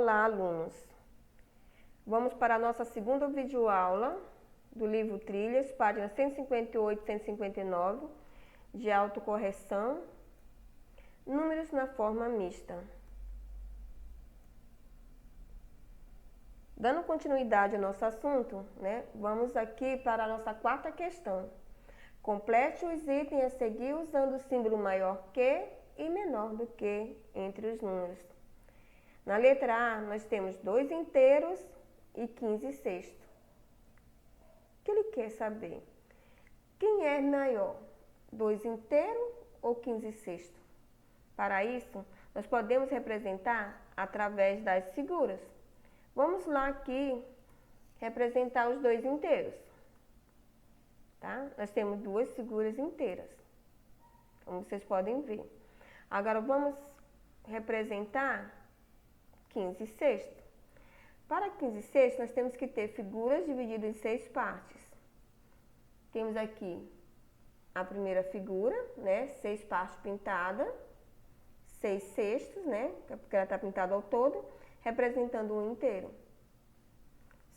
Olá, alunos! Vamos para a nossa segunda videoaula do livro Trilhas, páginas 158 e 159, de autocorreção, números na forma mista. Dando continuidade ao nosso assunto, vamos aqui para a nossa quarta questão. Complete os itens a seguir usando o símbolo maior que e menor do que entre os números. Na letra A, nós temos 2 inteiros e 15 sextos. O que ele quer saber? Quem é maior, 2 inteiros ou 15 sextos? Para isso, nós podemos representar através das figuras. Vamos lá aqui representar os 2 inteiros. Tá? Nós temos 2 figuras inteiras, como vocês podem ver. Agora vamos representar 15 sextos. Para 15 sextos, nós temos que ter figuras divididas em 6 partes. Temos aqui a primeira figura, 6 partes pintadas, 6 sextos, porque ela está pintada ao todo, representando um inteiro.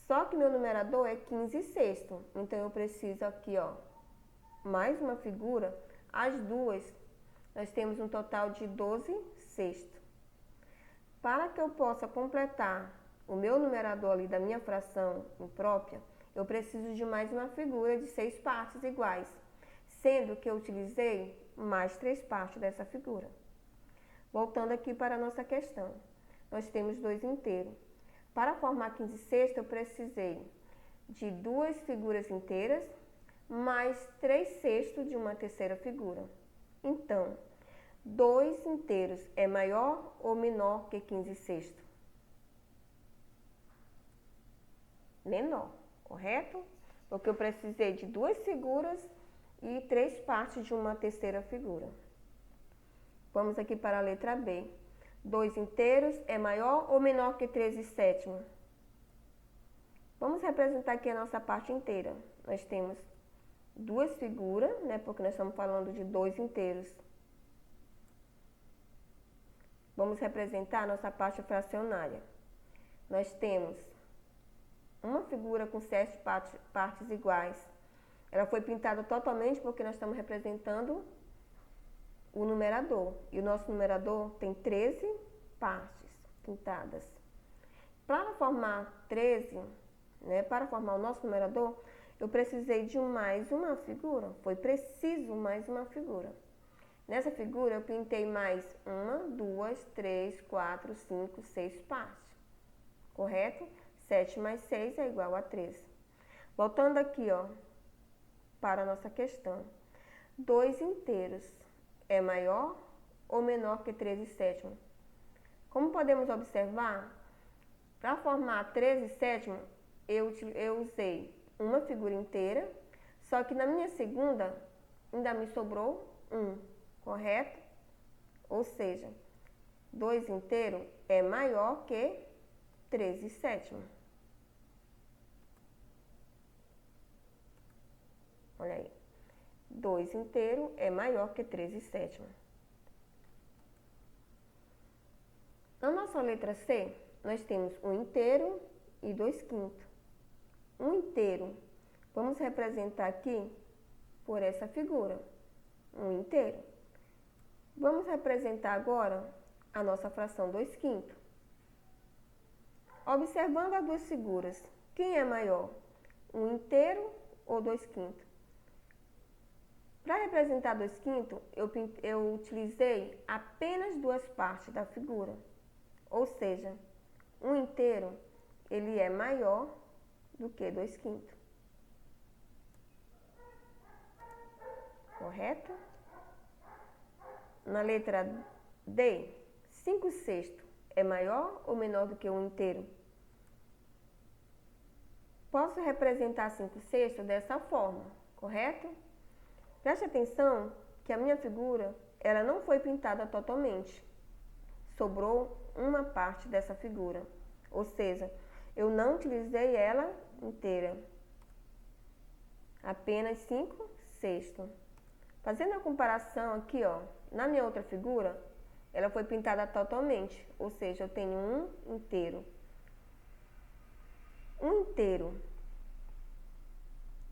Só que meu numerador é 15 sextos, então eu preciso aqui, mais uma figura, as duas, nós temos um total de 12 sextos. Para que eu possa completar o meu numerador ali da minha fração imprópria, eu preciso de mais uma figura de 6 partes iguais, sendo que eu utilizei mais 3 partes dessa figura. Voltando aqui para a nossa questão, nós temos 2 inteiros. Para formar 15 sextos, eu precisei de 2 figuras inteiras, mais 3 sextos de uma terceira figura. Então, 2 inteiros é maior ou menor que 15 sextos? Menor, correto? Porque eu precisei de 2 figuras e 3 partes de uma terceira figura. Vamos aqui para a letra B. 2 inteiros é maior ou menor que 13 sétimos? Vamos representar aqui a nossa parte inteira. Nós temos 2 figuras, porque nós estamos falando de 2 inteiros. Vamos representar a nossa parte fracionária. Nós temos uma figura com 7 partes iguais. Ela foi pintada totalmente porque nós estamos representando o numerador. E o nosso numerador tem 13 partes pintadas. Para formar 13, para formar o nosso numerador, eu precisei de mais uma figura. Foi preciso mais uma figura. Nessa figura eu pintei mais 1, 2, 3, 4, 5, 6 partes. Correto? 7 mais 6 é igual a 13. Voltando aqui, para a nossa questão. 2 inteiros é maior ou menor que 13 sétimos? Como podemos observar, para formar 13 sétimos, eu usei uma figura inteira, só que na minha segunda ainda me sobrou 1. Correto? Ou seja, 2 inteiros é maior que 13 sétimos. Olha aí. 2 inteiros é maior que 13 sétimos. Na nossa letra C, nós temos 1 inteiro e 2 quintos. 1 inteiro, vamos representar aqui por essa figura. 1 inteiro. Vamos representar agora a nossa fração 2 quintos. Observando as duas figuras, quem é maior? 1 inteiro ou 2 quintos? Para representar 2 quintos, eu utilizei apenas 2 partes da figura. Ou seja, 1 inteiro, ele é maior do que 2 quintos. Correto? Na letra D, 5 sextos é maior ou menor do que 1 inteiro? Posso representar 5 sextos dessa forma, correto? Preste atenção que a minha figura, ela não foi pintada totalmente. Sobrou uma parte dessa figura, ou seja, eu não utilizei ela inteira. Apenas 5 sextos. Fazendo a comparação aqui, na minha outra figura, ela foi pintada totalmente, ou seja, eu tenho um inteiro. Um inteiro,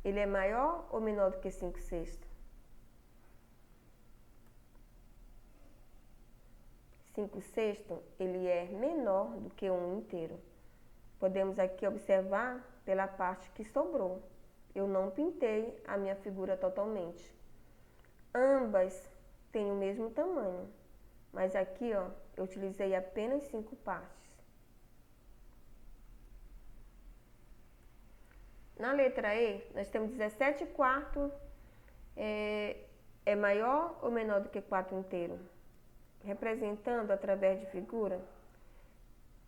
ele é maior ou menor do que 5/6? 5/6, ele é menor do que um inteiro. Podemos aqui observar pela parte que sobrou. Eu não pintei a minha figura totalmente. Ambas têm o mesmo tamanho, mas aqui, ó, eu utilizei apenas 5 partes. Na letra E, nós temos 17/4, é maior ou menor do que 4 inteiro? Representando através de figura,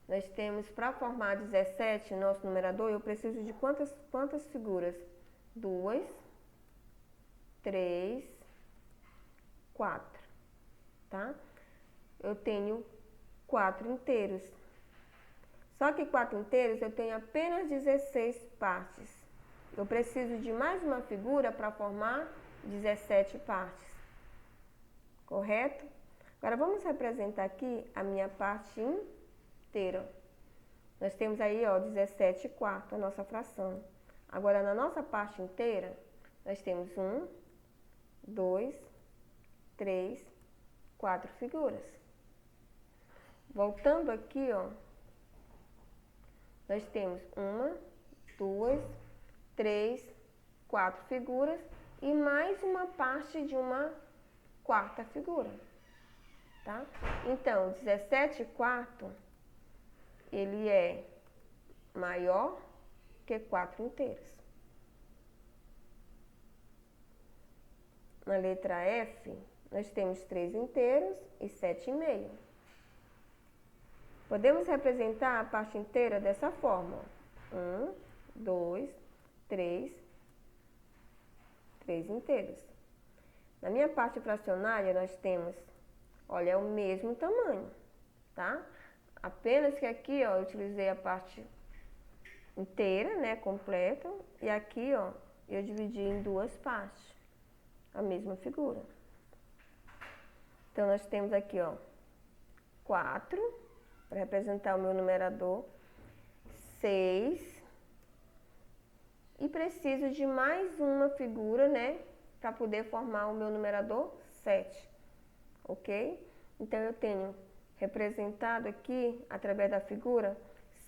nós temos, para formar 17, nosso numerador, eu preciso de quantas figuras? 2, 3, 4, tá? Eu tenho 4 inteiros. Só que 4 inteiros eu tenho apenas 16 partes. Eu preciso de mais uma figura para formar 17 partes. Correto? Agora vamos representar aqui a minha parte inteira. Nós temos aí, ó, 17/4, a nossa fração. Agora, na nossa parte inteira, nós temos 1, 2, 3, 4 figuras. Voltando aqui, ó, nós temos 1, 2, 3, 4 figuras e mais uma parte de uma quarta figura, tá? Então, 17/4, ele é maior que 4 inteiros. Na letra F, nós temos 3 inteiros e 7,5. Podemos representar a parte inteira dessa forma. 1, 2, 3 inteiros. Na minha parte fracionária, nós temos, olha, é o mesmo tamanho, tá? Apenas que aqui, ó, eu utilizei a parte inteira, né, completa, e aqui, ó, eu dividi em 2 partes, a mesma figura. Então, nós temos aqui, ó, 4, para representar o meu numerador, 6, e preciso de mais uma figura, né, para poder formar o meu numerador, 7, ok? Então, eu tenho representado aqui, através da figura,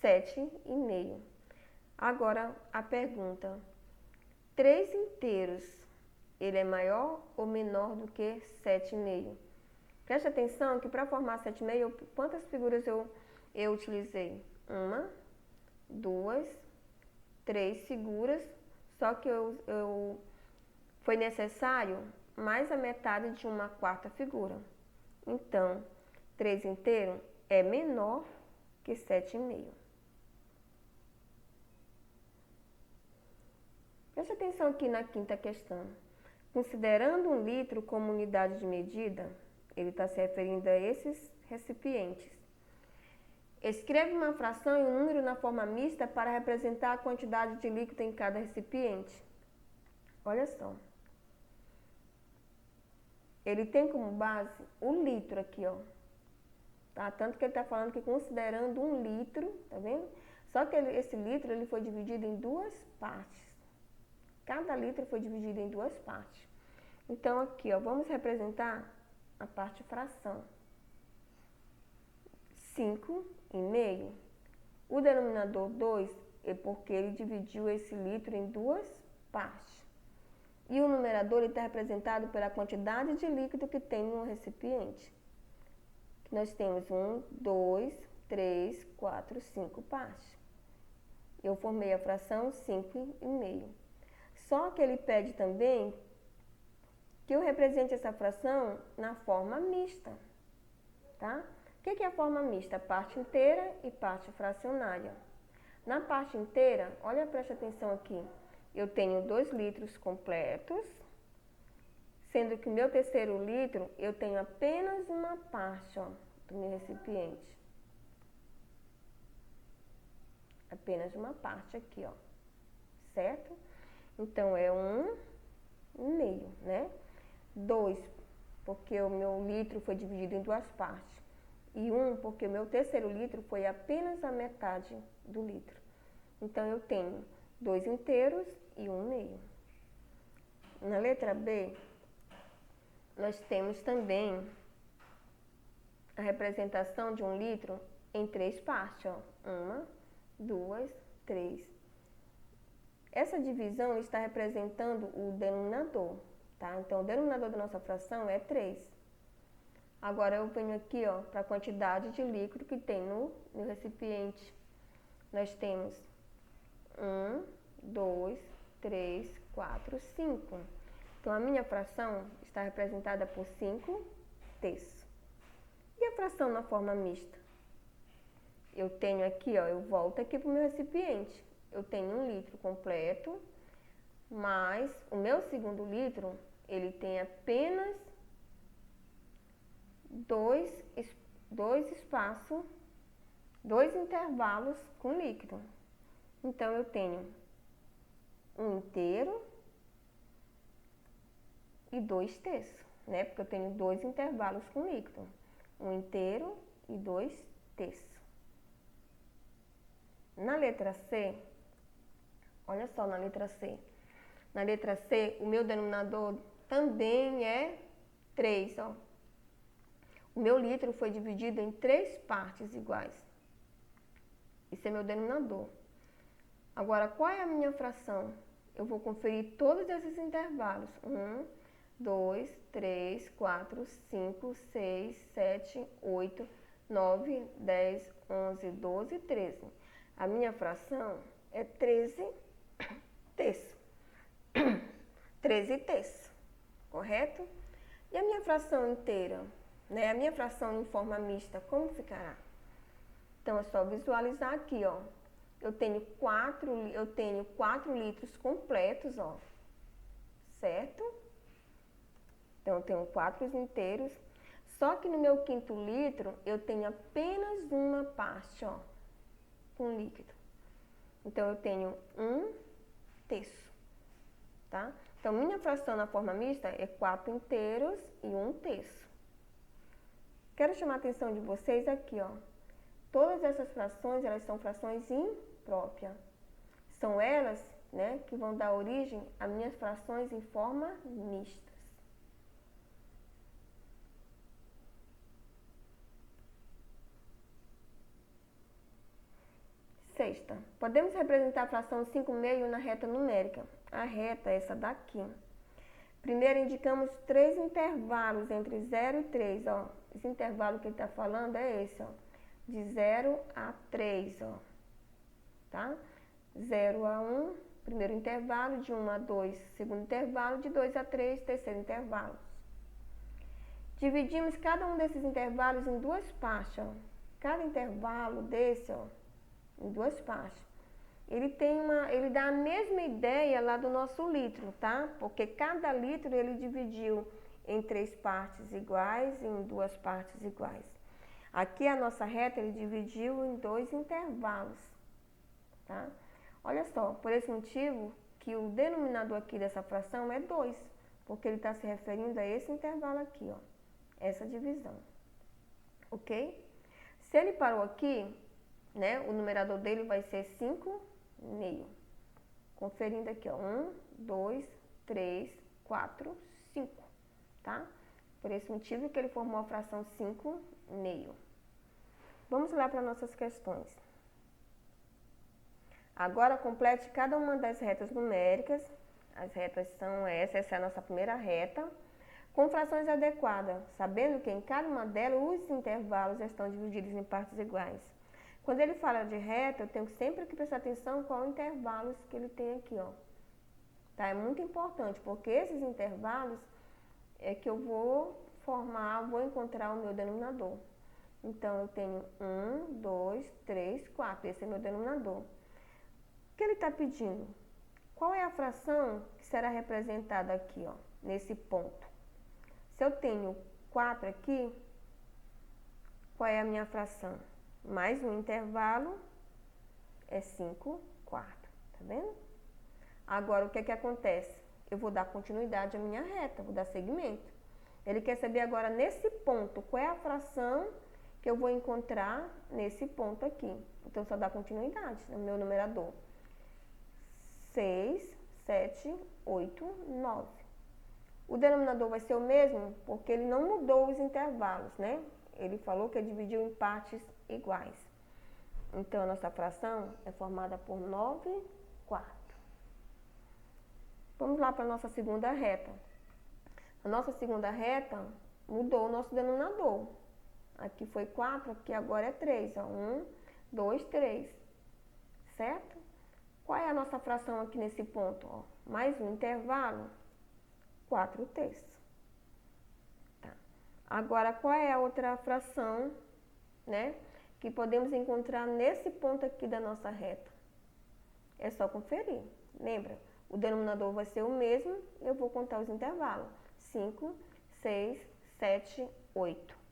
7,5. Agora, a pergunta, 3 inteiros, ele é maior ou menor do que 7,5? Preste atenção que para formar 7,5, quantas figuras eu utilizei? 1, 2, 3 figuras, só que foi necessário mais a metade de uma quarta figura. Então, 3 inteiro é menor que 7,5. Preste atenção aqui na quinta questão. Considerando 1 litro como unidade de medida, ele está se referindo a esses recipientes. Escreva uma fração e um número na forma mista para representar a quantidade de líquido em cada recipiente. Olha só. Ele tem como base o litro aqui, ó. Tá? Tanto que ele está falando que considerando 1 litro, tá vendo? Só que esse litro ele foi dividido em 2 partes. Cada litro foi dividido em 2 partes. Então, aqui, ó, vamos representar a parte fração. 5,5. O denominador 2 é porque ele dividiu esse litro em 2 partes. E o numerador está representado pela quantidade de líquido que tem no recipiente. Nós temos 1, 2, 3, 4, 5 partes. Eu formei a fração 5,5. Só que ele pede também que eu represente essa fração na forma mista, tá? O que é a forma mista? Parte inteira e parte fracionária. Na parte inteira, olha, preste atenção aqui, eu tenho 2 litros completos, sendo que o meu terceiro litro, eu tenho apenas uma parte, ó, do meu recipiente. Apenas uma parte aqui, ó, certo? Então, é 1,5, né? 2 porque o meu litro foi dividido em duas partes. E 1, porque o meu terceiro litro foi apenas a metade do litro. Então, eu tenho 2 inteiros e 1 meio. Na letra B, nós temos também a representação de 1 litro em 3 partes, ó. 1, 2, 3. Essa divisão está representando o denominador, tá? Então, o denominador da nossa fração é 3. Agora, eu venho aqui, ó, para a quantidade de líquido que tem no recipiente. Nós temos 1, 2, 3, 4, 5. Então, a minha fração está representada por 5 terços. E a fração na forma mista? Eu tenho aqui, ó, eu volto aqui para o meu recipiente. Eu tenho 1 litro completo, mas o meu segundo litro, ele tem apenas dois intervalos com líquido. Então, eu tenho 1 inteiro e 2 terços, né? Porque eu tenho 2 intervalos com líquido. 1 inteiro e 2 terços. Na letra C, olha só na letra C. Na letra C, o meu denominador também é 3, ó. O meu litro foi dividido em 3 partes iguais. Isso é meu denominador. Agora, qual é a minha fração? Eu vou conferir todos esses intervalos. 1, 2, 3, 4, 5, 6, 7, 8, 9, 10, 11, 12, 13. A minha fração é 13 terços. 13 terços, correto? E a minha fração inteira, né? A minha fração em forma mista, como ficará? Então, é só visualizar aqui, ó. Eu tenho 4 litros completos, ó. Certo? Então, eu tenho 4 inteiros. Só que no meu quinto litro, eu tenho apenas uma parte, ó, com líquido. Então, eu tenho 1 terço, tá? Então, minha fração na forma mista é 4 inteiros e 1 terço. Quero chamar a atenção de vocês aqui, ó. Todas essas frações, elas são frações impróprias. São elas, né, que vão dar origem a minhas frações em forma mistas. Sexta, podemos representar a fração 5/2 na reta numérica. A reta é essa daqui. Primeiro, indicamos 3 intervalos entre 0 e 3, ó. Esse intervalo que ele está falando é esse, ó. De 0 a 3, ó. Tá? 0 a 1, primeiro intervalo, de 1 a 2, segundo intervalo, de 2 a 3, terceiro intervalo. Dividimos cada um desses intervalos em 2 partes, ó. Cada intervalo desse, ó, em 2 partes. Ele dá a mesma ideia lá do nosso litro, tá? Porque cada litro ele dividiu em 3 partes iguais e em 2 partes iguais. Aqui a nossa reta ele dividiu em 2 intervalos, tá? Olha só, por esse motivo que o denominador aqui dessa fração é 2, porque ele está se referindo a esse intervalo aqui, ó, essa divisão, ok? Se ele parou aqui, né, o numerador dele vai ser 5/2. Conferindo aqui, ó, 1, 2, 3, 4, 5, tá? Por esse motivo que ele formou a fração 5/2. Vamos lá para nossas questões. Agora, complete cada uma das retas numéricas. As retas são essa é a nossa primeira reta, com frações adequadas, sabendo que em cada uma delas os intervalos estão divididos em partes iguais. Quando ele fala de reta, eu tenho sempre que prestar atenção qual intervalos que ele tem aqui, ó. Tá? É muito importante, porque esses intervalos é que eu vou encontrar o meu denominador. Então, eu tenho 1, 2, 3, 4. Esse é meu denominador. O que ele está pedindo? Qual é a fração que será representada aqui, ó, nesse ponto? Se eu tenho 4 aqui, qual é a minha fração? Mais um intervalo é 5/4, tá vendo? Agora, o que é que acontece? Eu vou dar continuidade à minha reta, vou dar seguimento. Ele quer saber agora nesse ponto, qual é a fração que eu vou encontrar nesse ponto aqui. Então, só dá continuidade no meu numerador. 6, 7, 8, 9. O denominador vai ser o mesmo porque ele não mudou os intervalos, né? Ele falou que dividiu em partes iguais. Então, a nossa fração é formada por 9 quartos. Vamos lá para a nossa segunda reta. A nossa segunda reta mudou o nosso denominador. Aqui foi 4, aqui agora é 3. 1, 2, 3. Certo? Qual é a nossa fração aqui nesse ponto? Ó, mais um intervalo, 4 terços. Tá. Agora, qual é a outra fração, né, que podemos encontrar nesse ponto aqui da nossa reta? É só conferir. Lembra? O denominador vai ser o mesmo, eu vou contar os intervalos. 5, 6, 7, 8.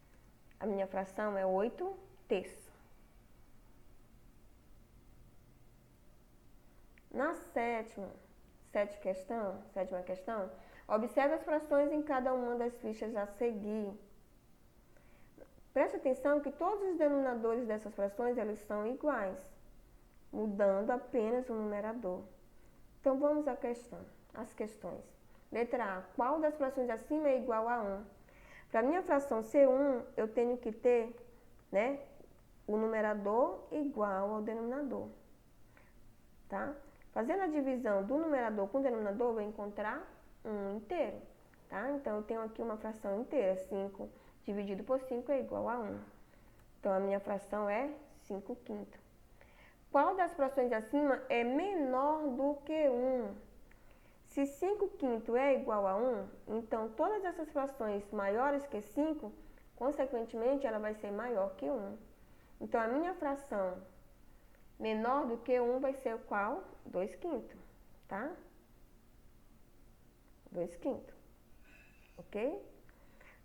A minha fração é 8 terços. Na sétima questão, observe as frações em cada uma das fichas a seguir. Preste atenção que todos os denominadores dessas frações eles são iguais, mudando apenas o numerador. Então vamos às questões. Letra A. Qual das frações acima é igual a 1? Para a minha fração ser 1, eu tenho que ter, né, o numerador igual ao denominador. Tá? Fazendo a divisão do numerador com o denominador, eu vou encontrar um inteiro. Tá? Então, eu tenho aqui uma fração inteira. 5 dividido por 5 é igual a 1. Então, a minha fração é 5 quintos. Qual das frações acima é menor do que 1? Se 5 quintos é igual a 1, então todas essas frações maiores que 5, consequentemente, ela vai ser maior que 1. Então, a minha fração menor do que 1 vai ser qual? 2 quintos, tá? 2 quintos, ok?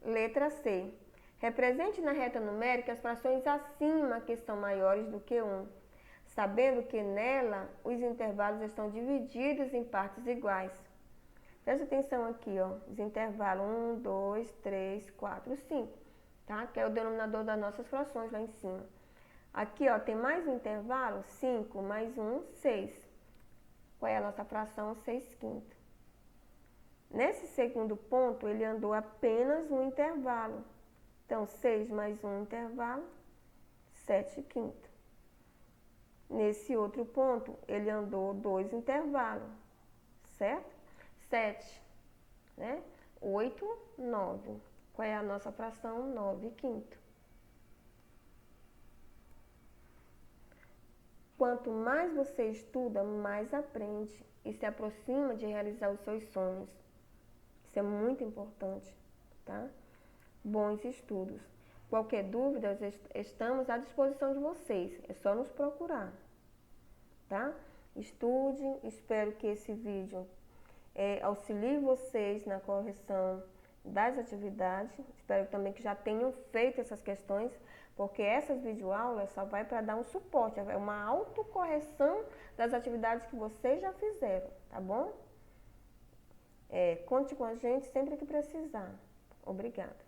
Letra C. Represente na reta numérica as frações acima que são maiores do que 1, sabendo que nela os intervalos estão divididos em partes iguais. Presta atenção aqui, ó, os intervalos 1, 2, 3, 4, 5, tá? Que é o denominador das nossas frações lá em cima. Aqui, ó, tem mais um intervalo, 5 mais 1, 6. Qual é a nossa fração? 6 quintos. Nesse segundo ponto, ele andou apenas um intervalo. Então, 6 mais um intervalo, 7 quintos. Nesse outro ponto, ele andou 2 intervalos, certo? 7, né? 8, 9. Qual é a nossa fração? 9 quintos. Quanto mais você estuda, mais aprende e se aproxima de realizar os seus sonhos. Isso é muito importante, tá? Bons estudos. Qualquer dúvida, estamos à disposição de vocês. É só nos procurar, tá? Estude, espero que esse vídeo auxilie vocês na correção das atividades. Espero também que já tenham feito essas questões, porque essas videoaulas só vai para dar um suporte, é uma autocorreção das atividades que vocês já fizeram, tá bom? Conte com a gente sempre que precisar. Obrigada.